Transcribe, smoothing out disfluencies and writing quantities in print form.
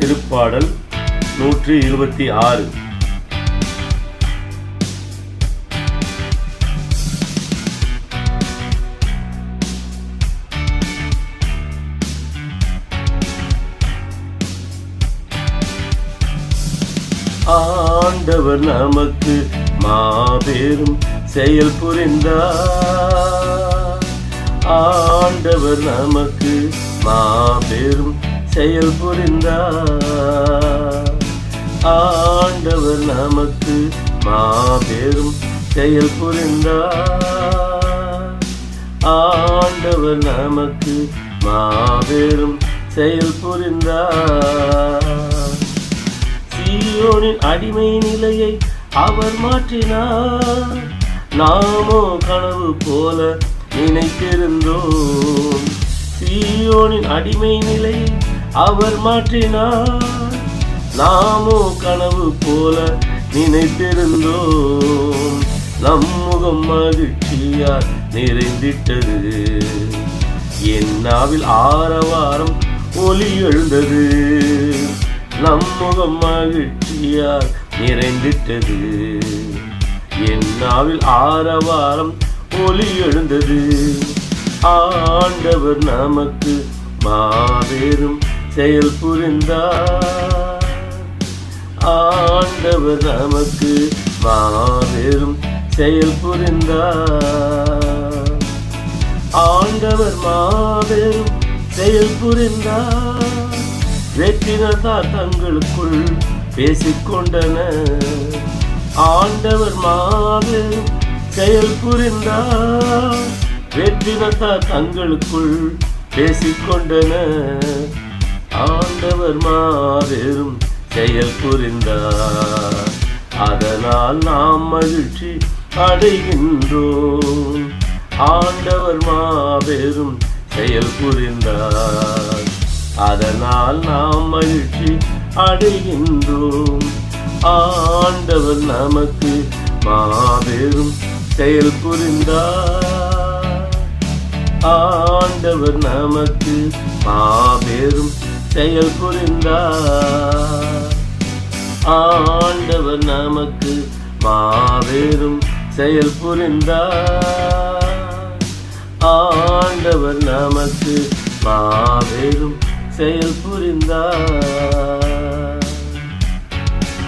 திருப்பாடல் 126. ஆண்டவர் நமக்கு மாபெரும் செயல் புரிந்தார். ஆண்டவர் நமக்கு மாபெரும் செயல் புரிந்தார். ஆண்டவர் நமக்கு மாபெரும் செயல் புரிந்தார். ஆண்டவர் நமக்கு மாபெரும் செயல் புரிந்தார். சீயோனின் அடிமை நிலையை அவர் மாற்றினார். நாமோ கனவு போல நினைத்திருந்தோம். சீயோனின் அடிமை நிலையை அவர் மாற்றினார். நாமோ கனவு போல நினைத்திருந்தோம். நம் முகம் மகிழ்ச்சியால் நிறைந்திட்டது. என் நாவில் ஆரவாரம் ஒலி எழுந்தது. நம் முகம் மகிழ்ச்சியால் நிறைந்திட்டது. என் நாவில் ஆரவாரம் ஒலி எழுந்தது. ஆண்டவர் நமக்கு மாபெரும் செயல் புரிந்தார். ஆண்டவர் நமக்கு மாபெரும் செயல் புரிந்தார். ஆண்டவர் மாபெரும் செயல் புரிந்தார். வெற்றினத்தார் தங்களுக்குள் பேசிக்கொண்டனர். ஆண்டவர் மாபெரும் செயல் புரிந்தார். வெற்றினத்தார் தங்களுக்குள் பேசிக்கொண்டனர். ஆண்டவர் மாபெரும் செயல் புரிந்தார். அதனால் நாம் மகிழ்ச்சி அடைகின்றோம். ஆண்டவர் மாபெரும் செயல் புரிந்தார். அதனால் நாம் மகிழ்ச்சி அடைகின்றோம். ஆண்டவர் நமக்கு மாபெரும் செயல் புரிந்தார். ஆண்டவர் நமக்கு மாபெரும் செயல் புரிந்தார். ஆண்டவர் நமக்கு மாபெரும் செயல் புரிந்தார். ஆண்டவர் நமக்கு மாபெரும் செயல் புரிந்தார்.